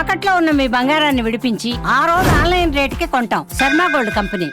తాకట్లో ఉన్న మీ బంగారాన్ని విడిపించి ఆ రోజు ఆన్లైన్ రేటుకి కొంటాం. Sharma gold company.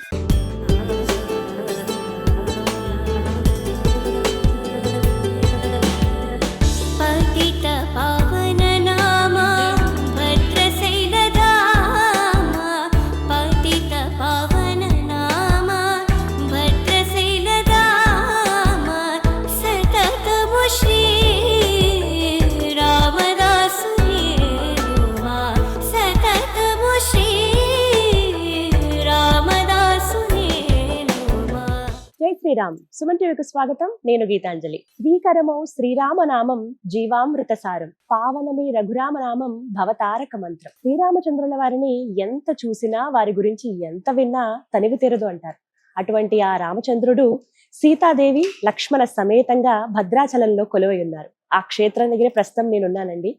జై శ్రీరామ్. సుమన్ టీవీకి స్వాగతం. నేను గీతాంజలి. శ్రీకరమౌ శ్రీరామనామం జీవామృత సారం, పావనమి రఘురామనామం భవతారక మంత్రం. శ్రీరామచంద్రుల వారిని ఎంత చూసినా, వారి గురించి ఎంత విన్నా తనివి తీరదు అంటారు. అటువంటి ఆ రామచంద్రుడు సీతాదేవి లక్ష్మణ సమేతంగా భద్రాచలంలో కొలువై ఉన్నారు. ఆ క్షేత్రం దగ్గర ప్రస్తుతం నేనున్నానండి.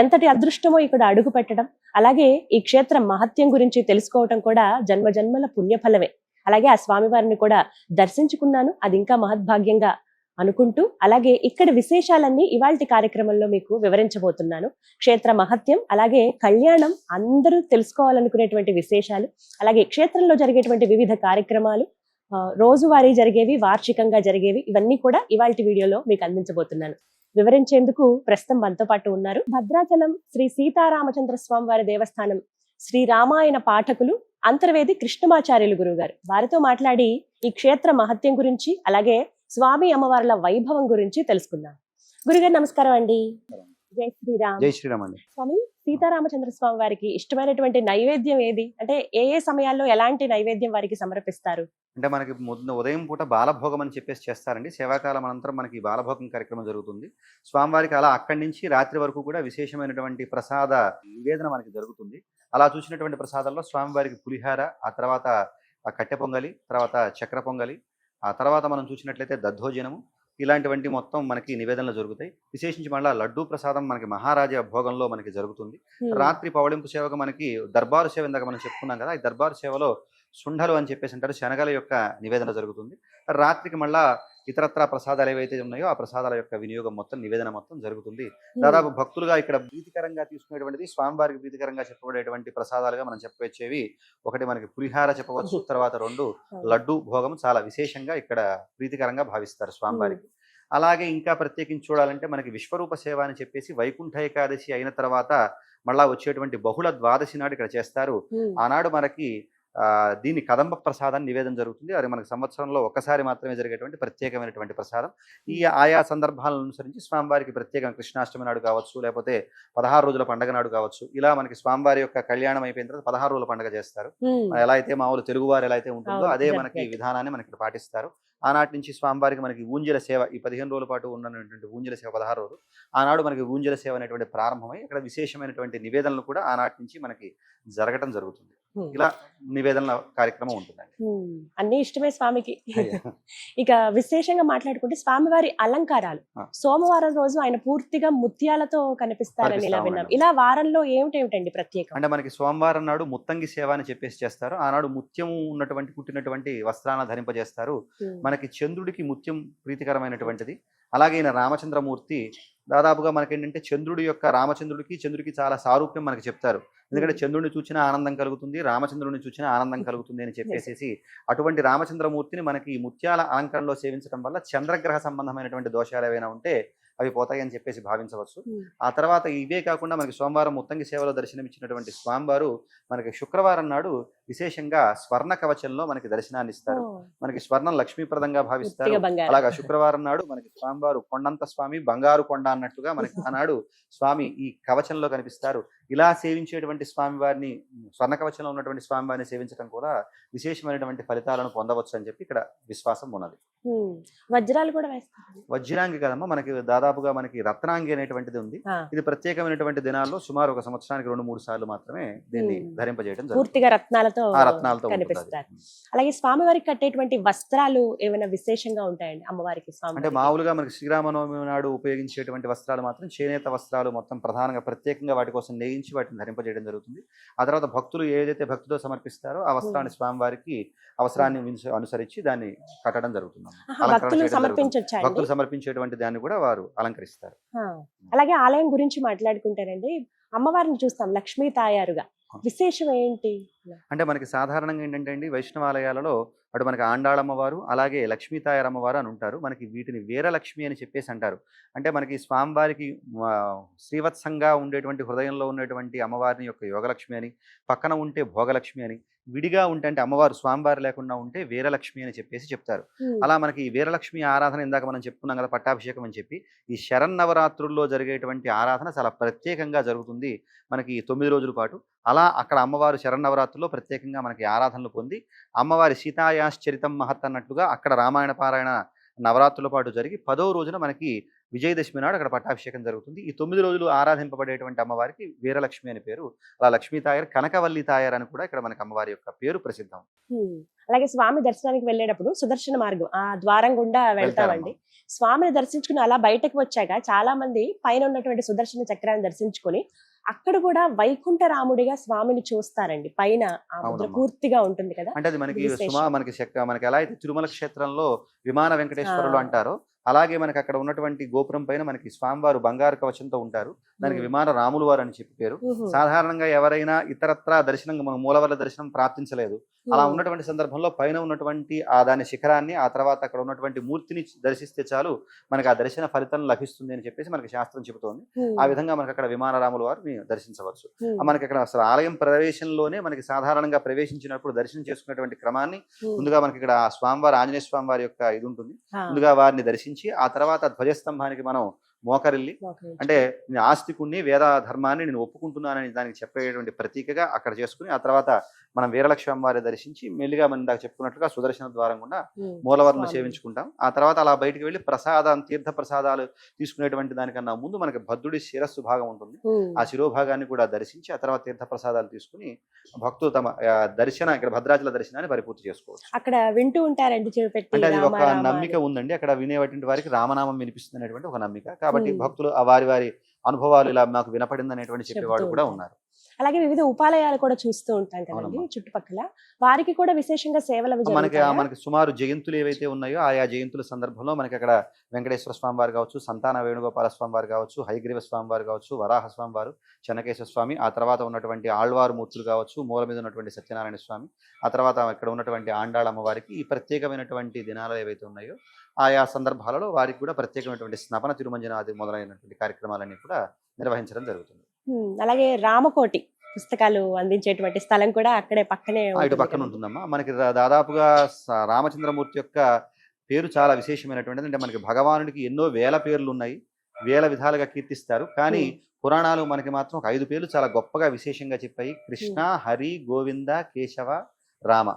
ఎంతటి అదృష్టమో ఇక్కడ అడుగు పెట్టడం, అలాగే ఈ క్షేత్రం మహత్యం గురించి తెలుసుకోవటం కూడా జన్మ జన్మల పుణ్యఫలమే. అలాగే ఆ స్వామివారిని కూడా దర్శించుకున్నాను, అది ఇంకా మహద్భాగ్యంగా అనుకుంటూ, అలాగే ఇక్కడ విశేషాలన్నీ ఇవాల్టి కార్యక్రమంలో మీకు వివరించబోతున్నాను. క్షేత్ర మహత్యం, అలాగే కళ్యాణం, అందరూ తెలుసుకోవాలనుకునేటువంటి విశేషాలు, అలాగే క్షేత్రంలో జరిగేటువంటి వివిధ కార్యక్రమాలు, రోజువారీ జరిగేవి, వార్షికంగా జరిగేవి, ఇవన్నీ కూడా ఇవాల్టి వీడియోలో మీకు అందించబోతున్నాను. వివరించేందుకు ప్రస్తుతం మనతో పాటు ఉన్నారు భద్రాచలం శ్రీ సీతారామచంద్ర స్వామి వారి దేవస్థానం శ్రీ రామాయణ పాఠకులు అంతర్వేది కృష్ణమాచార్యులు గురువు గారు. వారితో మాట్లాడి ఈ క్షేత్ర మహత్యం గురించి, అలాగే స్వామి అమ్మవార్ల వైభవం గురించి తెలుసుకుందాం. గురుగారు నమస్కారం అండి. జై శ్రీరామ్. జై శ్రీరామ్ అండి. స్వామి, సీతారామచంద్ర స్వామి వారికి ఇష్టమైనటువంటి నైవేద్యం ఏది? అంటే ఏ ఏ సమయాల్లో ఎలాంటి నైవేద్యం వారికి సమర్పిస్తారు? అంటే మనకి ఉదయం పూట బాలభోగం అని చెప్పేసి చేస్తారండి. సేవాకాలం అనంతరం మనకి బాలభోగం కార్యక్రమం జరుగుతుంది. స్వామివారికి అలా అక్కడి నుంచి రాత్రి వరకు కూడా విశేషమైనటువంటి ప్రసాద నివేదన మనకి జరుగుతుంది. అలా చూసినటువంటి ప్రసాదాల్లో స్వామివారికి పులిహార, ఆ తర్వాత కట్టె పొంగలి, తర్వాత చక్ర పొంగలి, ఆ తర్వాత మనం చూసినట్లయితే దద్దోజనము, ఇలాంటివంటి మొత్తం మనకి నివేదనలు జరుగుతాయి. విశేషించి మళ్ళీ లడ్డూ ప్రసాదం మనకి మహారాజా భోగంలో మనకి జరుగుతుంది. రాత్రి పవళింపు సేవగా మనకి దర్బారు సేవ, ఇందాక మనం చెప్పుకున్నాం కదా, ఈ దర్బారు సేవలో సుండలు అని చెప్పేసి అంటారు, శనగల యొక్క నివేదన జరుగుతుంది. రాత్రికి మళ్ళా ఇతరత్ర ప్రసాదాలు ఏవైతే ఉన్నాయో ఆ ప్రసాదాల యొక్క వినియోగం మొత్తం, నివేదన మొత్తం జరుగుతుంది. దాదాపు భక్తులుగా ఇక్కడ ప్రీతికరంగా తీసుకునేటువంటిది, స్వామివారికి ప్రీతికరంగా చెప్పబడేటువంటి ప్రసాదాలుగా మనం చెప్పవచ్చేవి, ఒకటి మనకి పులిహార చెప్పవచ్చు, తర్వాత రెండు లడ్డు భోగం చాలా విశేషంగా ఇక్కడ ప్రీతికరంగా భావిస్తారు స్వామివారికి. అలాగే ఇంకా ప్రత్యేకించి చూడాలంటే మనకి విశ్వరూప సేవ అని చెప్పేసి వైకుంఠ ఏకాదశి అయిన తర్వాత మళ్ళా వచ్చేటువంటి బహుళ ద్వాదశి నాడు ఇక్కడ చేస్తారు. ఆనాడు మనకి దీని కదంబ ప్రసాదాన్ని నివేదన జరుగుతుంది. అది మనకి సంవత్సరంలో ఒకసారి మాత్రమే జరిగేటువంటి ప్రత్యేకమైనటువంటి ప్రసాదం. ఈ ఆయా సందర్భాలను అనుసరించి స్వామివారికి ప్రత్యేకం కృష్ణాష్టమి నాడు కావచ్చు, లేకపోతే 16 రోజుల పండుగ నాడు కావచ్చు, ఇలా మనకి స్వామివారి యొక్క కళ్యాణం అయిపోయిన తర్వాత 16 రోజుల పండుగ చేస్తారు. ఎలా అయితే మామూలు తెలుగువారు ఎలా అయితే ఉంటుందో అదే మనకి విధానాన్ని మనకి పాటిస్తారు. ఆనాటి నుంచి స్వామివారికి మనకి ఊంజల సేవ, ఈ 15 రోజుల పాటు ఉన్నటువంటి ఊంజల సేవ 16 రోజులు, ఆనాడు మనకి ఊంజల సేవ అనేటువంటి ప్రారంభమై ఇక్కడ విశేషమైనటువంటి నివేదనలు కూడా ఆనాటి నుంచి మనకి జరగటం జరుగుతుంది. ఇలా నివేదనల కార్యక్రమం ఉంటుందండి. అన్ని ఇష్టమే స్వామికి. ఇక విశేషంగా మాట్లాడుకుంటే స్వామివారి అలంకారాలు, సోమవారం రోజు ఆయన పూర్తిగా ముత్యాలతో కనిపిస్తారని ఇలా విన్నాం. ఇలా వారంలో ఏమిటేమిటండి ప్రత్యేకం? అంటే మనకి సోమవారం నాడు ముత్తంగి సేవ అని చెప్పేసి చేస్తారు. ఆనాడు ముత్యము ఉన్నటువంటి కుట్టినటువంటి వస్త్రాలను ధరింపజేస్తారు. మనకి చంద్రుడికి ముత్యం ప్రీతికరమైనటువంటిది. అలాగే ఈయన రామచంద్రమూర్తి దాదాపుగా మనకేంటంటే చంద్రుడికి చాలా సారూప్యం మనకి చెప్తారు. ఎందుకంటే చంద్రుడిని చూసినా ఆనందం కలుగుతుంది, రామచంద్రుడిని చూసినా ఆనందం కలుగుతుంది అని చెప్పేసి అటువంటి రామచంద్రమూర్తిని మనకి ముత్యాల అలంకరణలో సేవించడం వల్ల చంద్రగ్రహ సంబంధమైనటువంటి దోషాలు ఏవైనా ఉంటే అవి పోతాయి అని చెప్పేసి భావించవచ్చు. ఆ తర్వాత ఇవే కాకుండా మనకి సోమవారం ముత్తంగి సేవలో దర్శనమిచ్చినటువంటి స్వామివారు మనకి శుక్రవారం నాడు విశేషంగా స్వర్ణ కవచంలో మనకి దర్శనాన్ని ఇస్తారు. మనకి స్వర్ణం లక్ష్మీప్రదంగా భావిస్తారు. అలాగా శుక్రవారం నాడు మనకి స్వామివారు కొండంత స్వామి, బంగారు కొండ అన్నట్టుగా మనకి ఆనాడు స్వామి ఈ కవచంలో కనిపిస్తారు. ఇలా సేవించేటువంటి స్వామివారిని, స్వర్ణ కవచంలో ఉన్నటువంటి స్వామివారిని సేవించడం కూడా విశేషమైనటువంటి ఫలితాలను పొందవచ్చు అని చెప్పి ఇక్కడ విశ్వాసం ఉన్నది. వజ్రాలు కూడా వేస్తారు. వజ్రాంగి కదమ్మా, మనకి దాదాపుగా మనకి రత్నాంగి అనేటువంటిది ఉంది. ఇది ప్రత్యేకమైనటువంటి దినాల్లో సుమారు ఒక సంవత్సరానికి 2-3 సార్లు మాత్రమే దీన్ని ధరింపజేయడం పూర్తిగా రత్నాలతో కనిపిస్తారు. అలాగే స్వామివారికి కట్టేటువంటి వస్త్రాలు ఏమైనా విశేషంగా ఉంటాయండి అమ్మవారికి? అంటే మామూలుగా మనకి శ్రీరామనవమి నాడు ఉపయోగించేటువంటి వస్త్రాలు మాత్రం చేనేత వస్త్రాలు మొత్తం ప్రధానంగా ప్రత్యేకంగా వాటి కోసం నేయించి వాటిని ధరింపజేయడం జరుగుతుంది. ఆ తర్వాత భక్తులు ఏదైతే భక్తితో సమర్పిస్తారో ఆ వస్త్రాన్ని స్వామివారికి అవసరాన్ని అనుసరించి దాన్ని కట్టడం జరుగుతుంది. భక్తులు సమర్పించేటువంటి దాన్ని కూడా వారు అలంకరిస్తారు. అలాగే ఆలయం గురించి మాట్లాడుకుంటారండి. అమ్మవారిని చూస్తాం లక్ష్మీ తాయారుగా. విశేషం ఏంటి? అంటే మనకి సాధారణంగా ఏంటంటే అండి, వైష్ణవాలయాలలో అటు మనకి ఆండాళమ్మవారు, అలాగే లక్ష్మీ తాయారమ్మవారు అని ఉంటారు. మనకి వీటిని వీరలక్ష్మి అని చెప్పేసి అంటారు. అంటే మనకి స్వామివారికి శ్రీవత్సంగా ఉండేటువంటి హృదయంలో ఉన్నటువంటి అమ్మవారిని యొక్క యోగలక్ష్మి అని, పక్కన ఉంటే భోగలక్ష్మి అని, విడిగా ఉంటే అంటే అమ్మవారు స్వామివారు లేకుండా ఉంటే వీరలక్ష్మి అని చెప్పేసి చెప్తారు. ఉమ్, అలా మనకి ఈ వీరలక్ష్మి ఆరాధన ఇందాక మనం చెప్పుకున్నాం కదా, పట్టాభిషేకం అని చెప్పి, ఈ శరన్నవరాత్రుల్లో జరిగేటువంటి ఆరాధన చాలా ప్రత్యేకంగా జరుగుతుంది మనకి 9 రోజుల పాటు. అలా అక్కడ అమ్మవారు శరన్నవరాత్రుల్లో ప్రత్యేకంగా మనకి ఆరాధనలు పొంది, అమ్మవారి సీతాయాశ్చరితం మహత్ అన్నట్లుగా అక్కడ రామాయణ పారాయణ నవరాత్రుల పాటు జరిగి 10వ రోజున మనకి విజయదశమి నాడు అక్కడ పట్టాభిషేకం జరుగుతుంది. ఈ 9 రోజులు ఆరాధింపబడేటువంటి అమ్మవారికి వీరలక్ష్మి అని పేరు. అలా లక్ష్మీ తాయారు, కనకవల్లి తాయారు అని కూడా ఇక్కడ మనకి అమ్మవారి యొక్క పేరు ప్రసిద్ధం. ఉమ్. అలాగే స్వామి దర్శనానికి వెళ్ళేటప్పుడు సుదర్శన మార్గం ఆ ద్వారం గుండా వెళ్తామండి. స్వామిని దర్శించుకుని అలా బయటకు వచ్చాక చాలా మంది పైన ఉన్నటువంటి సుదర్శన చక్రాన్ని దర్శించుకొని అక్కడ కూడా వైకుంఠ రాముడిగా స్వామిని చూస్తారండి. పైన ఆ ముద్ర అవునమ్మా. పూర్తిగా ఉంటుంది కదా. అంటే అది మనకి విశేషం. మనకి ఎలా అయితే తిరుమల క్షేత్రంలో విమాన వెంకటేశ్వరులు ఆ. అంటారో, అలాగే మనకి అక్కడ ఉన్నటువంటి గోపురం పైన మనకి స్వామివారు బంగారు కవచంతో ఉంటారు. దానికి విమాన రాములు వారు అని చెప్పి పేరు. ఉహు. సాధారణంగా ఎవరైనా ఇతరత్రా దర్శనం, మన మూలవర్ల దర్శనం ప్రాప్తించలేదు, అలా ఉమ్. ఉన్నటువంటి సందర్భంలో పైన ఉన్నటువంటి ఆ దాని శిఖరాన్ని, ఆ తర్వాత అక్కడ ఉన్నటువంటి మూర్తిని దర్శిస్తే చాలు మనకి ఆ దర్శన ఫలితం లభిస్తుంది అని చెప్పేసి మనకి శాస్త్రం చెబుతోంది. ఉమ్. ఆ విధంగా మనకి అక్కడ విమానరాముల వారిని దర్శించవచ్చు. ఉమ్. మనకి అక్కడ అసలు ఆలయం ప్రవేశంలోనే మనకి సాధారణంగా ప్రవేశించినప్పుడు దర్శనం చేసుకునేటువంటి క్రమాన్ని ఉమ్. ముందుగా మనకి ఇక్కడ ఆ స్వామివారి, ఆంజనేయ స్వామి వారి యొక్క ఇది ఉంటుంది. ఆ. ముందుగా వారిని దర్శించి ఆ తర్వాత ధ్వజస్తంభానికి మనం మోకరిల్లి, ఓకే. అంటే నేను ఆస్తికుణ్ణి, వేద ధర్మాన్ని నేను ఒప్పుకుంటున్నానని దానికి చెప్పేటువంటి ప్రతీకగా అక్కడ చేసుకుని, ఆ తర్వాత మనం వీరలక్ష్మి అమ్మవారి దర్శించి మెల్లిగా మనం ఇందాక చెప్పుకున్నట్టుగా సుదర్శన ద్వారం గుండా ఉమ్. మూలవర్ను స్వామి. సేవించుకుంటాం. ఆ తర్వాత అలా బయటికి వెళ్ళి తీర్థ ప్రసాదాలు తీసుకునేటువంటి దానికన్నా ముందు మనకి భద్రుడి శిరస్సు భాగం ఉంటుంది. ఉమ్. ఆ శిరోభాగాన్ని కూడా దర్శించి ఆ తర్వాత తీర్థ ప్రసాదాలు తీసుకుని భక్తులు తమ ఇక్కడ భద్రాచల దర్శనాన్ని పరిపూర్తి చేసుకోవచ్చు. అక్కడ వింటూ ఉంటారండి చెవి పెట్టి అంటే అది రామ ఒక రామ నమ్మిక అని. ఉందండి. అక్కడ వినేటువంటి వారికి రామనామం వినిపిస్తుంది అనేటువంటి ఒక నమ్మిక. కాబట్టి ఉమ్. భక్తులు ఆ వారి వారి అనుభవాలు ఇలా మాకు వినపడింది అనేటువంటి చెప్పేవాడు చెప్తూ కూడా ఉంటారు. ఉన్నారు. అలాగే వివిధ ఉపాలయాలు కూడా చూస్తూ ఉంటాం కదండి అవునమ్మా. చుట్టుపక్కల. వారికి కూడా విశేషంగా సేవలు అవి జరుగుతాయా? మనకి సుమారు జయంతులు ఏవైతే ఉన్నాయో ఆయా జయంతుల సందర్భంలో మనకి అక్కడ వెంకటేశ్వర స్వామి వారు కావచ్చు, సంతాన వేణుగోపాల స్వామి వారు కావచ్చు, హయగ్రీవ స్వామి వారు కావచ్చు, వరాహ స్వామి వారు, చెన్నకేశ్వర స్వామి, ఆ తర్వాత ఉన్నటువంటి ఆళ్వారు మూర్తులు కావచ్చు, మూల మీద ఉన్నటువంటి సత్యనారాయణ స్వామి, ఆ తర్వాత ఇక్కడ ఉన్నటువంటి ఆండాళ అమ్మవారికి ఈ ప్రత్యేకమైనటువంటి దినాలు ఏవైతే ఉన్నాయో ఆయా సందర్భాలలో వారికి కూడా ప్రత్యేకమైనటువంటి స్నపన తిరుమంజనాది మొదలైనటువంటి కార్యక్రమాలన్నీ కూడా నిర్వహించడం జరుగుతుంది. అలాగే రామకోటి పుస్తకాలు అందించేటువంటి స్థలం కూడా అక్కడే పక్కనే ఇటు ఉంటుంది పక్కన కదా. ఉంటుందమ్మా. మనకి దాదాపుగా రామచంద్రమూర్తి యొక్క పేరు చాలా విశేషమైనటువంటిది. అంటే మనకి భగవానుడికి ఎన్నో వేల పేర్లు ఉన్నాయి, వేల విధాలుగా కీర్తిస్తారు. కానీ పురాణాలు మనకి మాత్రం ఒక 5 పేర్లు చాలా గొప్పగా విశేషంగా చెప్పాయి. కృష్ణ, హరి, గోవింద, కేశవ, రామ.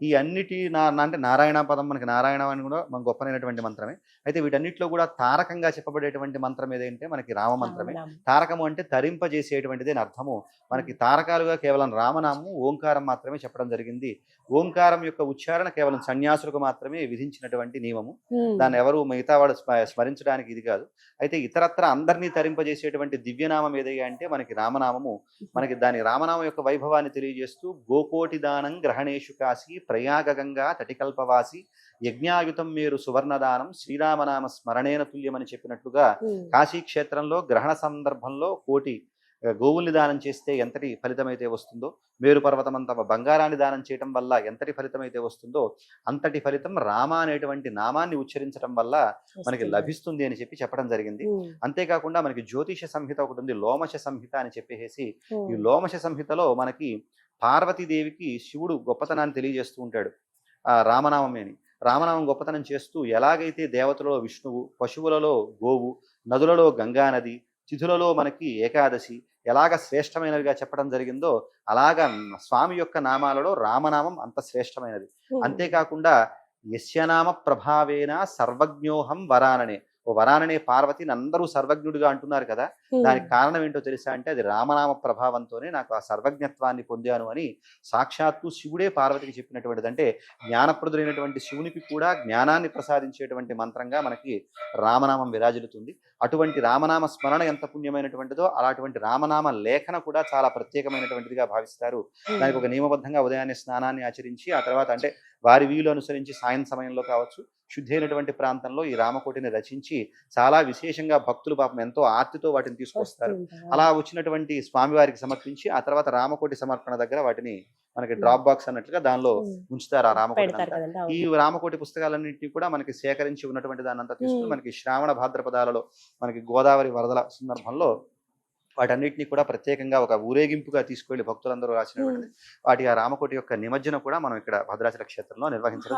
ఈ అన్నిటి అంటే నారాయణ పదం, మనకి నారాయణ అని కూడా మన గొప్పనైనటువంటి మంత్రమే. అయితే వీటన్నిటిలో కూడా తారకంగా చెప్పబడేటువంటి మంత్రం ఏదంటే మనకి రామ మంత్రమే. రామ. తారకము అంటే తరింపజేసేటువంటిది అని అర్థము. మనకి తారకాలుగా కేవలం రామనామము, ఓంకారం మాత్రమే చెప్పడం జరిగింది. ఓంకారం యొక్క ఉచ్చారణ కేవలం సన్యాసులకు మాత్రమే విధించినటువంటి నియమము. ఉమ్. దాన్ని ఎవరు మిగతా వాడు స్మరించడానికి ఇది కాదు. అయితే ఇతరత్ర అందరినీ తరింపజేసేటువంటి దివ్యనామం ఏదయ్యా అంటే మనకి రామనామము. మనకి దాని రామనామం యొక్క వైభవాన్ని తెలియజేస్తూ గోకోటి దానం గ్రహణేషు కాశీ ప్రయాగంగా తటికల్పవాసి యజ్ఞాయుతం మేరు సువర్ణదానం శ్రీరామనామ స్మరణేన తుల్యమని చెప్పినట్లుగా ఉమ్. కాశీ క్షేత్రంలో గ్రహణ సందర్భంలో కోటి గోవుల్ని దానం చేస్తే ఎంతటి ఫలితమైతే వస్తుందో, మేరు పర్వతమంత బంగారాన్ని దానం చేయటం వల్ల ఎంతటి ఫలితమైతే వస్తుందో అంతటి ఫలితం రామ అనేటువంటి నామాన్ని ఉచ్చరించడం వల్ల మనకి వస్తుంది. లభిస్తుంది అని చెప్పడం జరిగింది. ఉమ్. అంతేకాకుండా మనకి జ్యోతిష సంహిత ఒకటి ఉంది, లోమశ సంహిత అని చెప్పేసి. ఉమ్. ఈ లోమశ సంహితలో మనకి పార్వతీదేవికి శివుడు గొప్పతనాన్ని తెలియజేస్తూ ఉంటాడు. ఆ రామనామమేని రామనామం గొప్పతనం చేస్తూ ఎలాగైతే దేవతలలో విష్ణువు, పశువులలో గోవు, నదులలో గంగానది, తిథులలో మనకి ఏకాదశి ఎలాగ శ్రేష్టమైనవిగా చెప్పడం జరిగిందో అలాగా స్వామి యొక్క నామాలలో రామనామం అంత శ్రేష్టమైనది. ఉమ్. అంతేకాకుండా యస్యనామ ప్రభావేన సర్వజ్ఞోహం వరాననే, ఓ వరాననే పార్వతిని అందరూ సర్వజ్ఞుడిగా అంటున్నారు కదా, ఉమ్. దానికి కారణం ఏంటో తెలుసా అంటే అది రామనామ ప్రభావంతోనే నాకు ఆ సర్వజ్ఞత్వాన్ని పొందాను అని సాక్షాత్తు శివుడే పార్వతికి చెప్పినటువంటిది. అంటే జ్ఞానప్రదుడైనటువంటి శివునికి కూడా జ్ఞానాన్ని ప్రసాదించేటువంటి మంత్రంగా మనకి రామనామం విరాజిల్లుతుంది. అటువంటి రామనామ స్మరణ ఎంత పుణ్యమైనటువంటిదో అలాంటి రామనామ లేఖన కూడా చాలా ప్రత్యేకమైనటువంటిదిగా భావిస్తారు. దానికి ఒక నియమబద్ధంగా ఉదయాన్నే స్నానాన్ని ఆచరించి ఆ తర్వాత అంటే వారి వీలు అనుసరించి సాయం సమయంలో కావచ్చు, శుద్ధి అయినటువంటి ప్రాంతంలో ఈ రామకోటిని రచించి చాలా విశేషంగా భక్తులు పాపం ఎంతో ఆర్తితో వాటిని తీసుకొస్తారు. అలా వచ్చినటువంటి స్వామివారికి సమర్పించి ఆ తర్వాత రామకోటి సమర్పణ దగ్గర వాటిని మనకి డ్రాప్ బాక్స్ అన్నట్లుగా దానిలో ఉంచుతారు. ఆ రామకోటి ఈ రామకోటి పుస్తకాలన్నింటినీ కూడా మనకి సేకరించి ఉన్నటువంటి దాన్ని అంతా తీసుకుని మనకి శ్రావణ భాద్రపదాలలో మనకి గోదావరి వరదల సందర్భంలో వాటన్నిటిని కూడా ప్రత్యేకంగా ఒక ఊరేగింపుగా తీసుకెళ్లి భక్తులందరూ రాసినటువంటి వాటి ఆ రామకోటి యొక్క నిమజ్జనం కూడా మనం ఇక్కడ భద్రాచల క్షేత్రంలో నిర్వహించడం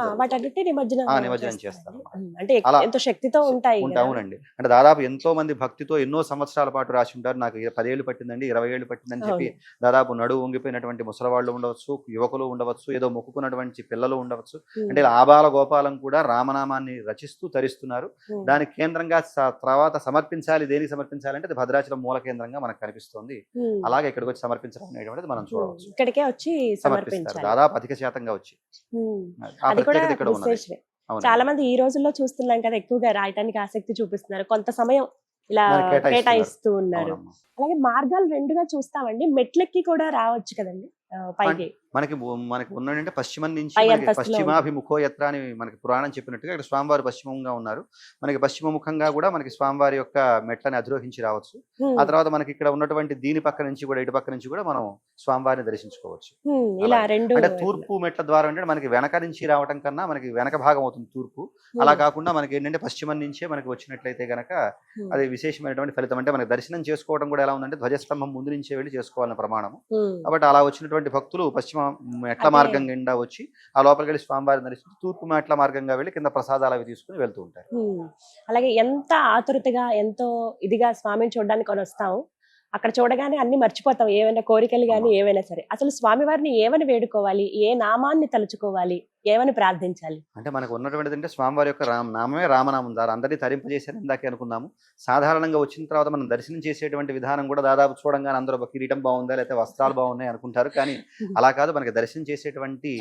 నిమజ్జనం చేస్తాం. అంటే ఎంతో శక్తితో ఉంటాయి. అవునండి, అంటే దాదాపు ఎంతో మంది భక్తితో ఎన్నో సంవత్సరాల పాటు రాసి ఉంటారు. నాకు 10 ఏళ్ళు పట్టిందండి, 20 ఏళ్ళు పట్టిందని చెప్పి దాదాపు నడువు వంగిపోయినటువంటి ముసలవాళ్ళు ఉండవచ్చు, యువకులు ఉండవచ్చు, ఏదో మొక్కుకున్నటువంటి పిల్లలు ఉండవచ్చు. అంటే ఆబాల గోపాలం కూడా రామనామాన్ని రచిస్తూ తరిస్తున్నారు. దానికి కేంద్రంగా తర్వాత సమర్పించాలి, దేనికి సమర్పించాలంటే అది భద్రాచలం మూల కేంద్రంగా మనకు కనిపిస్తుంది. అలాగే ఇక్కడికి వచ్చి సమర్పించడం అనేటువంటిది మనం చూడవచ్చు. ఇక్కడికే వచ్చి సమర్పిస్తారు దాదాపు అధిక శాతంగా వచ్చి. చాలా మంది ఈ రోజుల్లో చూస్తున్నాం కదా, ఎక్కువగా రాయటానికి ఆసక్తి చూపిస్తున్నారు, కొంత సమయం ఇలా కేటాయిస్తూ ఉన్నారు. అలాగే మార్గాలు రెండుగా చూస్తామండి, మెట్లెక్కి కూడా రావచ్చు కదండి పైకి. మనకి ఉన్నదంటే పశ్చిమం నుంచి పశ్చిమాభిముఖో యత్ర అని మనకి పురాణం చెప్పినట్టుగా ఇక్కడ స్వామివారు పశ్చిమంగా ఉన్నారు. మనకి పశ్చిమముఖంగా కూడా మనకి స్వామివారి యొక్క మెట్లని అధిరోహించి రావచ్చు. ఆ తర్వాత మనకి ఇక్కడ ఉన్నటువంటి దీని పక్క నుంచి కూడా ఇటు పక్క నుంచి కూడా మనం స్వామివారిని దర్శించుకోవచ్చు. అంటే తూర్పు మెట్ల ద్వారా అంటే మనకి వెనక నుంచి రావటం కన్నా మనకి వెనక భాగం అవుతుంది తూర్పు. అలా కాకుండా మనకి ఏంటంటే పశ్చిమం నుంచే మనకి వచ్చినట్లయితే గనక అది విశేషమైనటువంటి ఫలితం. అంటే మనకి దర్శనం చేసుకోవడం కూడా ఎలా ఉందంటే ధ్వజస్తంభం ముందు నుంచే వెళ్ళి చేసుకోవాలన్న ప్రమాణము. కాబట్టి అలా వచ్చినటువంటి భక్తులు పశ్చిమ మెట్ల మార్గం గుండా వచ్చి ఆ లోపలికి వెళ్ళి స్వామివారిని దర్శించి తూర్పు మెట్ల మార్గంగా వెళ్ళి కింద ప్రసాదాలు అవి తీసుకుని వెళ్తూ ఉంటారు. అలాగే ఎంత ఆతురతగా ఎంతో ఇదిగా స్వామిని చూడడానికి వస్తాము, అక్కడ చూడగానే అన్ని మర్చిపోతాం, ఏమైనా కోరికలు కానీ ఏవైనా సరే. అసలు స్వామివారిని ఏమని వేడుకోవాలి, ఏ నామాన్ని తలుచుకోవాలి, ఏమని ప్రార్థించాలి? అంటే మనకు ఉన్నటువంటిది అంటే స్వామివారి యొక్క నామమే రామనామం ద్వారా అందరినీ తరింపజేశారు ఇందాకే అనుకున్నాము. సాధారణంగా వచ్చిన తర్వాత మనం దర్శనం చేసేటువంటి విధానం కూడా దాదాపు చూడంగానే అందరూ కిరీటం బాగుందా లేకపోతే వస్త్రాలు బాగున్నాయి అనుకుంటారు. కానీ అలా కాదు, మనకి దర్శనం చేసేటువంటి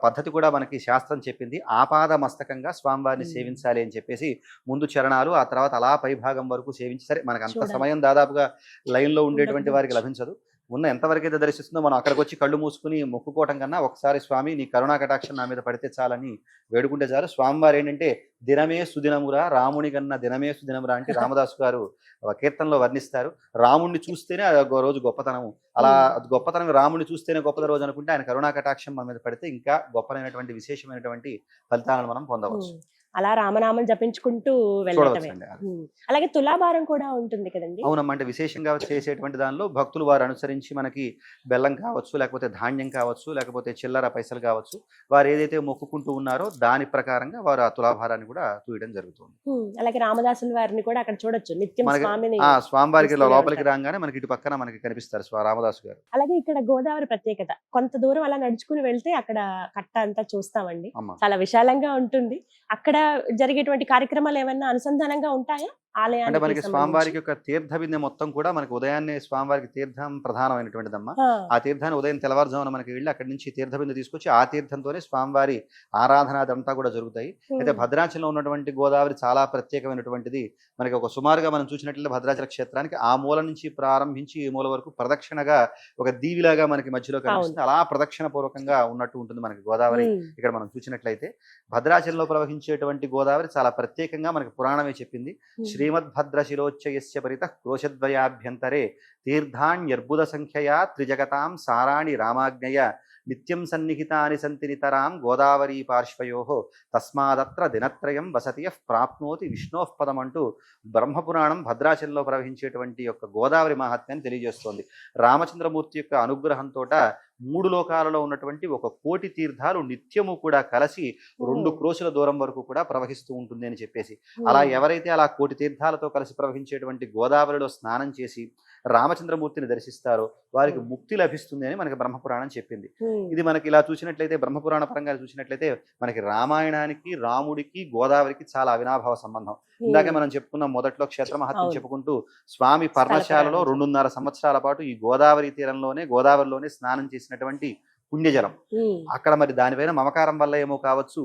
పద్ధతి కూడా మనకి శాస్త్రం చెప్పింది. ఆపాద మస్తకంగా స్వామివారిని సేవించాలి అని చెప్పేసి ముందు చరణాలు, ఆ తర్వాత అలా పై భాగం వరకు సేవించి, సరే మనకు అంత సమయం దాదాపుగా లైన్లో ఉండేటువంటి వారికి లభించదు. ఉన్న ఎంతవరకైతే దర్శిస్తుందో మనం అక్కడికి వచ్చి కళ్ళు మూసుకుని మొక్కుకోవటం కన్నా ఒకసారి స్వామి నీ కరుణా కటాక్షం నా మీద పడితే చాలని వేడుకుంటే చాలు. స్వామివారు ఏంటంటే దినమే సుదినమురా రాముని కన్నా దినమే సుదినమురా అంటే రామదాసు గారు కీర్తనలో వర్ణిస్తారు. రాముణ్ణి చూస్తేనే అది రోజు గొప్పతనము, అలా గొప్పతనం రాముని చూస్తేనే గొప్ప రోజు అనుకుంటే ఆయన కరుణా కటాక్షం మన మీద పడితే ఇంకా గొప్పనైనటువంటి విశేషమైనటువంటి ఫలితాలను మనం పొందవచ్చు. అలా రామనామం జపించుకుంటూ వెళ్ళటమే. అలాగే తులాభారం కూడా ఉంటుంది కదండి. అవునమ్మా, అంటే విశేషంగా చేసేటువంటి దానిలో భక్తులు వారు అనుసరించి మనకి బెల్లం కావచ్చు, లేకపోతే ధాన్యం కావచ్చు, లేకపోతే చిల్లర పైసలు కావచ్చు, వారు ఏదైతే మొక్కుకుంటూ ఉన్నారో దాని ప్రకారంగా వారు ఆ తులాభారాన్ని కూడా తూయడం జరుగుతుంది. అలాగే రామదాసుల వారిని కూడా అక్కడ చూడొచ్చు, నిత్యం స్వామివారికి లోపలికి రాగానే మనకి ఇటు పక్కన మనకి కనిపిస్తారు రామదాసు గారు. అలాగే ఇక్కడ గోదావరి ప్రత్యేకత, కొంత దూరం అలా నడుచుకుని వెళ్తే అక్కడ కట్ట అంతా చూస్తామండి, చాలా విశాలంగా ఉంటుంది. అక్కడ జరిగేటువంటి కార్యక్రమాలు ఏమైనా అనుసంధానంగా ఉంటాయా ఆలయానికి? అంటే మనకి స్వామివారికి యొక్క తీర్థ బిందె మొత్తం కూడా మనకి ఉదయాన్నే స్వామివారికి తీర్థం ప్రధానమైనటువంటిదమ్మా. ఆ తీర్థాన్ని ఉదయం తెల్లవారుజామున మనకి వెళ్ళి అక్కడి నుంచి తీర్థ బిందె తీసుకొచ్చి ఆ తీర్థంతోనే స్వామివారి ఆరాధన అదంతా కూడా జరుగుతాయి. అయితే భద్రాచలంలో ఉన్నటువంటి గోదావరి చాలా ప్రత్యేకమైనటువంటిది. మనకి ఒక సుమారుగా మనం చూసినట్లయితే భద్రాచల క్షేత్రానికి ఆ మూల నుంచి ప్రారంభించి ఈ మూల వరకు ప్రదక్షిణగా ఒక దీవిలాగా మనకి మధ్యలో కనిపిస్తుంది. అలా ప్రదక్షిణ పూర్వకంగా ఉన్నట్టు ఉంటుంది మనకి గోదావరి. ఇక్కడ మనం చూసినట్లయితే భద్రాచలంలో ప్రవహించేటువంటి గోదావరి చాలా ప్రత్యేకంగా మనకి పురాణమే చెప్పింది. శ్రీమద్భద్రశిలోచ్చయస్య పరితః క్రోశద్వయాభ్యంతరే తీర్థాన్యర్బుద సంఖ్యయా త్రిజగతాం సారాణి రామాజ్ఞయ నిత్యం సన్నిహితాని సంతి నితరాం గోదావరీ పార్శ్వయోః తస్మాదత్ర దినత్రయం వసతియః ప్రాప్నోతి విష్ణోః పదం అంటూ బ్రహ్మపురాణం భద్రాచలంలో ప్రవహించేటువంటి యొక్క గోదావరి మహాత్మ్యాన్ని తెలియజేస్తోంది. రామచంద్రమూర్తి యొక్క అనుగ్రహంతో 3 లోకాలలో ఉన్నటువంటి 1 కోటి తీర్థాలు నిత్యము కూడా కలిసి 2 క్రోశుల దూరం వరకు కూడా ప్రవహిస్తూ ఉంటుంది అని చెప్పేసి, అలా ఎవరైతే అలా 1 కోటి తీర్థాలతో కలిసి ప్రవహించేటువంటి గోదావరిలో స్నానం చేసి రామచంద్రమూర్తిని దర్శిస్తారో వారికి ముక్తి లభిస్తుంది అని మనకి బ్రహ్మపురాణం చెప్పింది. ఇది మనకి ఇలా చూసినట్లయితే బ్రహ్మపురాణ పరంగా చూసినట్లయితే మనకి రామాయణానికి రాముడికి గోదావరికి చాలా అవినాభావ సంబంధం. ఇందాకే మనం చెప్పుకున్న మొదట్లో క్షేత్ర మహత్యం చెప్పుకుంటూ స్వామి పర్ణశాలలో 2.5 సంవత్సరాల పాటు ఈ గోదావరిలోనే స్నానం చేసినటువంటి పుణ్యజలం. ఉమ్, అక్కడ మరి దానిపైన మమకారం వల్ల ఏమో కావచ్చు,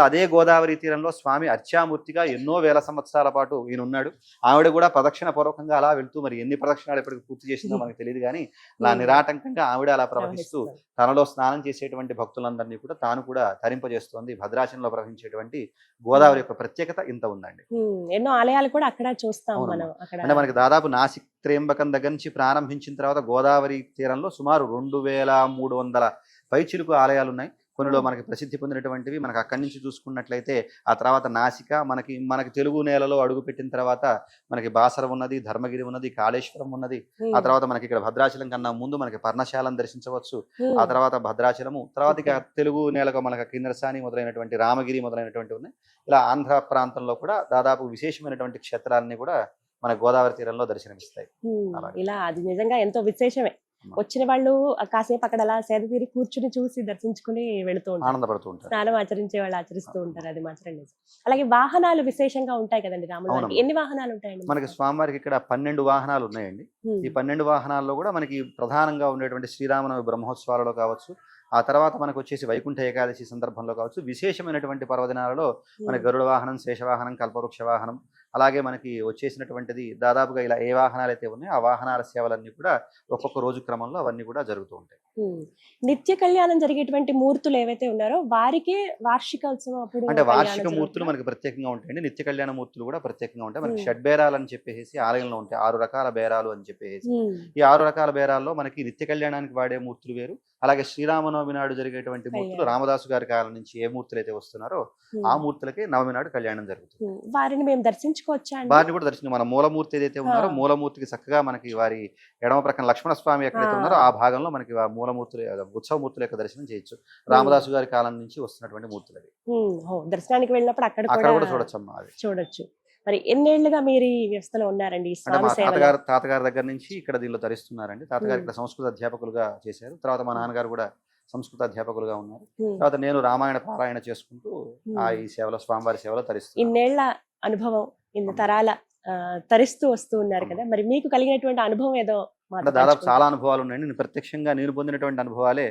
అదే గోదావరి తీరంలో స్వామి అర్చామూర్తిగా ఎన్నో వేల సంవత్సరాల పాటు ఈయన ఉన్నాడు. ఆవిడ కూడా ప్రదక్షిణ పూర్వకంగా అలా వెళ్తూ, మరి ఎన్ని ప్రదక్షిణాలు ఇప్పటికి పూర్తి చేసిందో మనకు తెలియదు కానీ, అలా నిరాటంకంగా ఆవిడ అలా ప్రవహిస్తూ తనలో స్నానం చేసేటువంటి భక్తులందరినీ కూడా తాను కూడా తరింపజేస్తోంది. భద్రాచలంలో ప్రవహించేటువంటి గోదావరి యొక్క ప్రత్యేకత ఇంత ఉందండి. ఎన్నో ఆలయాలు కూడా అక్కడ చూస్తాం అవునమ్మా. మనం అక్కడ. అంటే మనకి దాదాపు నాసిక్ త్రయంబకం దగ్గర నుంచి ప్రారంభించిన తర్వాత గోదావరి తీరంలో సుమారు 2300 పైచిలుకు ఆలయాలు ఉన్నాయి. కొన్నిలో మనకి ప్రసిద్ధి పొందినటువంటివి మనకి అక్కడి నుంచి చూసుకున్నట్లయితే, ఆ తర్వాత నాసిక, మనకి తెలుగు నేలలో అడుగుపెట్టిన తర్వాత మనకి బాసర ఉన్నది, ధర్మగిరి ఉన్నది, కాళేశ్వరం ఉన్నది. ఆ తర్వాత మనకి ఇక్కడ భద్రాచలం కన్నా ముందు మనకి పర్ణశాలను దర్శించవచ్చు. ఆ తర్వాత భద్రాచలము, తర్వాత ఇక తెలుగు నేలకు మనకి కిన్నెరసాని మొదలైనటువంటి, రామగిరి మొదలైనటువంటి ఉన్నాయి. ఇలా ఆంధ్ర ప్రాంతంలో కూడా దాదాపు విశేషమైనటువంటి క్షేత్రాలన్నీ కూడా మన గోదావరి తీరంలో దర్శనమిస్తాయి. అలాగే. ఇలా అది నిజంగా ఎంతో విశేషమే. వచ్చిన వాళ్ళు కాసేపు అక్కడ అలా సేద తీరి కూర్చుని చూసి దర్శించుకుని వెళుతూ ఉంటారు. ఆనందపడుతూ ఉంటారు. స్నానం ఆచరించే వాళ్ళు ఆచరిస్తూ ఉంటారు. అది మాత్రం నిజం. అలాగే వాహనాలు విశేషంగా ఉంటాయి కదండి రాముల వారికి. అవునమ్మా. ఎన్ని వాహనాలు ఉంటాయండి మనకి స్వామివారికి ఇక్కడ 12 వాహనాలు ఉన్నాయండి. ఈ 12 వాహనాల్లో కూడా మనకి ప్రధానంగా ఉండేటువంటి శ్రీరామనవమి బ్రహ్మోత్సవాలలో కావచ్చు, ఆ తర్వాత మనకు వచ్చేసి వైకుంఠ ఏకాదశి సందర్భంలో కావచ్చు, విశేషమైనటువంటి పర్వదినాలలో మనకి గరుడ వాహనం, శేషవాహనం, కల్పవృక్ష వాహనం, అలాగే మనకి వచ్చేసినటువంటిది దాదాపుగా ఇలా ఏ వాహనాలు అయితే ఉన్నాయో ఆ వాహనాల సేవలన్నీ కూడా ఒక్కొక్క రోజు క్రమంలో అవన్నీ కూడా జరుగుతూ ఉంటాయి. నిత్య కళ్యాణం జరిగేటువంటి మూర్తులు ఏవైతే ఉన్నారో వారికి వార్షికోత్సవం అప్పుడు అంటే కళ్యాణం వార్షిక మూర్తులు జరుగుతుందా? మనకి ప్రత్యేకంగా ఉంటాయండి. నిత్య కళ్యాణ మూర్తులు కూడా ప్రత్యేకంగా ఉంటాయి. మనకి షడ్బేరాలు అని చెప్పేసి ఆలయంలో ఉంటాయి. 6 రకాల బేరాలు అని చెప్పేసి, ఉమ్, ఈ 6 రకాల బేరాల్లో మనకి నిత్య కళ్యాణానికి వాడే మూర్తులు వేరు. అలాగే శ్రీరామనవమి నాడు జరిగేటువంటి మూర్తులు రామదాసు గారి కాలం నుంచి ఏ మూర్తులు అయితే వస్తున్నారో ఆ మూర్తులకి నవమి నాడు కళ్యాణం జరుగుతుంది. వారిని మేము దర్శించుకోవచ్చా అండి? వారిని కూడా దర్శనం, మన మూలమూర్తి ఏదైతే ఉన్నారో మూలమూర్తికి చక్కగా మనకి వారి ఎడమ ప్రక్కన లక్ష్మణ స్వామి ఎక్కడైతే ఉన్నారో ఆ భాగంలో మనకి మూలమూర్తులు, ఉత్సవ మూర్తుల యొక్క దర్శనం చేయొచ్చు. రామదాసు గారి కాలం నుంచి వస్తున్నటువంటి మూర్తులు అవి. దర్శనానికి వెళ్ళినప్పుడు అక్కడ అక్కడ కూడా కూడా చూడొచ్చమ్మా. అది చూడొచ్చు. మరి ఎన్నేళ్లుగా మీరు ఈ వ్యవస్థలో ఉన్నారండి ఈ అంటే స్వామి మా సేవలో? తాతగారి దగ్గర నుంచి ఇక్కడ దీనిలో తరిస్తున్నారండి. తాతగారు ఇక్కడ సంస్కృత అధ్యాపకులుగా చేశారు. తర్వాత మా నాన్నగారు కూడా సంస్కృత అధ్యాపకులుగా ఉన్నారు. తర్వాత నేను రామాయణ పారాయణ చేసుకుంటూ ఈ సేవలో, స్వామివారి సేవలో తరిస్తున్నాను. ఇన్నేళ్ల అనుభవం, ఇన్ని తరాల తరిస్తూ వస్తూ ఉన్నారు కదా, మరి మీకు కలిగినటువంటి అనుభవం ఏదో మాతో అంటే దాదాపు పంచుకుంటారా? చాలా అనుభవాలు ఉన్నాయండి. నేను ప్రత్యక్షంగా నేను పొందినటువంటి అనుభవాలే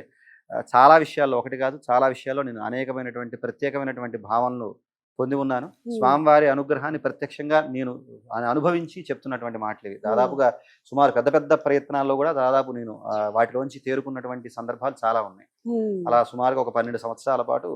చాలా విషయాల్లో, ఒకటి కాదు చాలా విషయాల్లో నేను అనేకమైనటువంటి ప్రత్యేకమైనటువంటి భావనలు పొంది ఉన్నాను. స్వామివారి అనుగ్రహాన్ని ప్రత్యక్షంగా నేను అనుభవించి చెప్తున్నటువంటి మాటలు ఇవి. దాదాపుగా సుమారు పెద్ద పెద్ద ప్రయత్నాల్లో కూడా దాదాపు నేను వాటిలోంచి తేరుకున్నటువంటి సందర్భాలు చాలా ఉన్నాయి. అలా సుమారుగా ఒక 12 సంవత్సరాల పాటు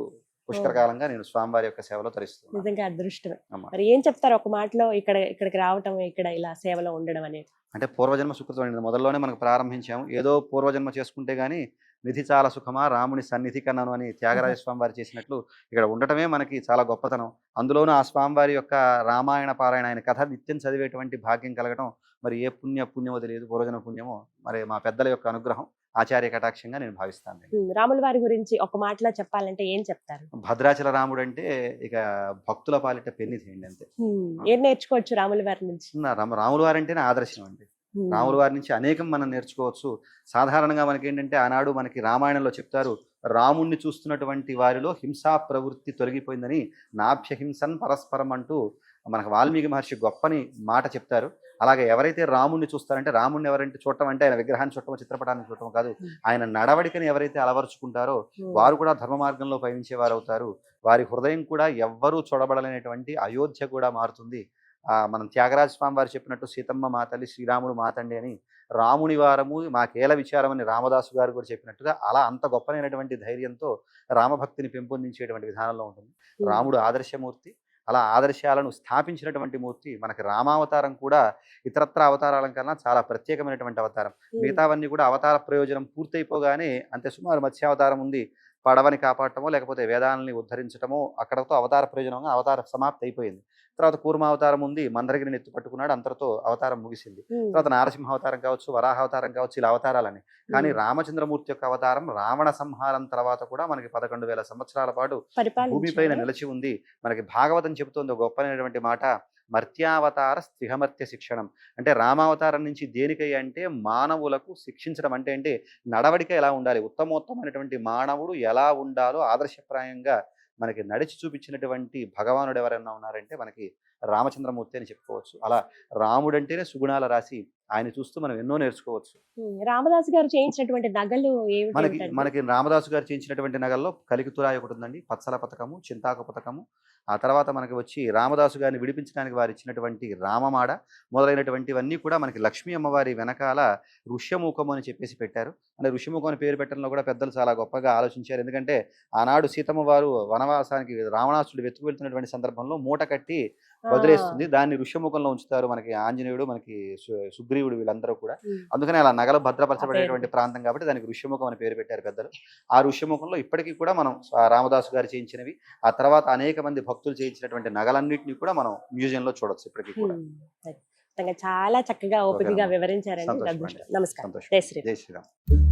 పుష్కరకాలంగా నేను స్వామివారి యొక్క సేవలో తరిస్తున్నాను. నిజంగా అదృష్టమే. అమ్మా. మరి ఏం చెప్తారు ఒక మాటలో ఇక్కడికి రావటం, ఇక్కడ ఇలా సేవలో ఉండడం అనేది? అంటే పూర్వజన్మ సుకృతం అండి. మొదల్లోనే మనకు ప్రారంభించాము. ఏదో పూర్వజన్మ చేసుకుంటే గానీ నిధి చాలా సుఖమా రాముని సన్నిధి కన్నాను అని త్యాగరాజ స్వామివారు చేసినట్లు ఇక్కడ ఉండటమే మనకి చాలా గొప్పతనం. అందులోనూ ఆ స్వామివారి యొక్క రామాయణ పారాయణ, ఆయన కథ నిత్యం చదివేటువంటి భాగ్యం కలగడం మరి ఏ పుణ్యమో తెలియదు, పూర్వజన్మ పుణ్యమో, మరి మా పెద్దల యొక్క అనుగ్రహం, ఆచార్య కటాక్షంగా నేను భావిస్తాను. రాముల వారి గురించి ఒక మాటలో చెప్పాలంటే ఏం చెప్తారు? భద్రాచల రాముడు అంటే ఇక భక్తుల పాలిట పెన్నిధేయండి అంతే. ఏం నేర్చుకోవచ్చు రాముల వారి నుంచి? రాముల వారు అంటేనే ఆదర్శం అండి. రాముల వారి నుంచి అనేకం మనం నేర్చుకోవచ్చు. సాధారణంగా మనకి ఏంటంటే ఆనాడు మనకి రామాయణంలో చెప్తారు, రాముణ్ణి చూస్తున్నటువంటి వారిలో హింసా ప్రవృత్తి తొలగిపోయిందని, నాభ్యహింసన్ పరస్పరం అంటూ మనకు వాల్మీకి మహర్షి గొప్పని మాట చెప్తారు. అలాగే ఎవరైతే రాముణ్ణి చూస్తారంటే, రాముణ్ణి ఎవరైతే చూడటం అంటే ఆయన విగ్రహాన్ని చూడటం, చిత్రపటాన్ని చూడటం కాదు, ఆయన నడవడికని ఎవరైతే అలవరుచుకుంటారో వారు కూడా ధర్మ మార్గంలో పయనించే వారు అవుతారు. వారి హృదయం కూడా ఎవ్వరూ చూడబడలేనటువంటి అయోధ్య కూడా మారుతుంది. మనం త్యాగరాజ స్వామి వారు చెప్పినట్టు సీతమ్మ మాతల్లి, శ్రీరాముడు మాతండి అని, రాముని వారము మాకేల విచారం అని రామదాసు గారు కూడా చెప్పినట్టుగా అలా అంత గొప్పనైనటువంటి ధైర్యంతో రామభక్తిని పెంపొందించేటువంటి విధానంలో ఉంటుంది. రాముడు ఆదర్శమూర్తి. అలా ఆదర్శాలను స్థాపించినటువంటి మూర్తి. మనకి రామావతారం కూడా ఇతరత్ర అవతారాల కన్నా చాలా ప్రత్యేకమైనటువంటి అవతారం. మిగతావన్నీ కూడా అవతార ప్రయోజనం పూర్తయిపోగానే, అంతే సుమారు మత్స్యావతారం ఉంది, పడవని కాపాడటమో లేకపోతే వేదాలని ఉద్ధరించటమో, అక్కడతో అవతార ప్రయోజనంగా అవతార సమాప్తి అయిపోయింది. తర్వాత కూర్మావతారం ఉంది, మందరగిరిని ఎత్తి పట్టుకున్నాడు, అంతటితో అవతారం ముగిసింది. తర్వాత నారసింహ అవతారం కావచ్చు, వరాహ అవతారం కావచ్చు, ఇలా అవతారాలని. కానీ రామచంద్రమూర్తి యొక్క అవతారం రావణ సంహారం తర్వాత కూడా మనకి 11,000 సంవత్సరాల పాటు భూమిపైన నిలిచి ఉంది. మనకి భాగవతం చెబుతోంది ఒక గొప్పనైనటువంటి మాట, మర్త్యావతార స్త్రిహమర్త్య శిక్షణం. అంటే రామావతారం నుంచి దేనికై అంటే మానవులకు శిక్షించడం, అంటే నడవడిక ఎలా ఉండాలి, ఉత్తమోత్తమైనటువంటి మానవుడు ఎలా ఉండాలో ఆదర్శప్రాయంగా మనకి నడిచి చూపించినటువంటి భగవానుడు ఎవరైనా ఉన్నారంటే మనకి రామచంద్రమూర్తి అని చెప్పుకోవచ్చు. అలా రాముడంటేనే సుగుణాల రాశి. ఆయన చూస్తూ మనం ఎన్నో నేర్చుకోవచ్చు. రామదాసు గారు చేయించినటువంటి నగలు మనకి ఏమిటి? మనకి రామదాసు గారు చేయించినటువంటి నగల్లో కలికితురాయి ఒకటి ఉందండి, పచ్చల పథకము, చింతాకు పథకము. ఆ తర్వాత మనకి వచ్చి రామదాసు గారిని విడిపించడానికి వారు ఇచ్చినటువంటి రామమాడ మొదలైనటువంటివన్నీ కూడా మనకి లక్ష్మీ అమ్మవారి వెనకాల ఋష్యముఖము అని చెప్పేసి పెట్టారు. అంటే ఋష్యముఖం అని పేరు పెట్టడంలో కూడా పెద్దలు చాలా గొప్పగా ఆలోచించారు. ఎందుకంటే ఆనాడు సీతమ్మ వారు వనవాసానికి రావణాసుడు వెతుకు వెళ్తున్నటువంటి సందర్భంలో మూట కట్టి వదిలేస్తుంది. దాన్ని ఋష్యముఖంలో ఉంచుతారు మనకి ఆంజనేయుడు, మనకి సుగ్రీవుడు, వీళ్ళందరూ కూడా. అందుకని అలా నగలు భద్రపరచబడేటువంటి ప్రాంతం కాబట్టి దానికి ఋష్యముఖం అని పేరు పెట్టారు పెద్దలు. ఆ ఋష్యముఖంలో ఇప్పటికీ కూడా మనం రామదాసు గారు చేయించినవి, ఆ తర్వాత అనేక మంది భక్తులు చేయించినటువంటి నగలన్నింటినీ కూడా మనం మ్యూజియంలో చూడొచ్చు ఇప్పటికీ కూడా. చాలా చక్కగా ఓపికగా వివరించారండి. సంతోషం అండి. నమస్కారం. సంతోషం. జై శ్రీరామ్. జై శ్రీరామ్.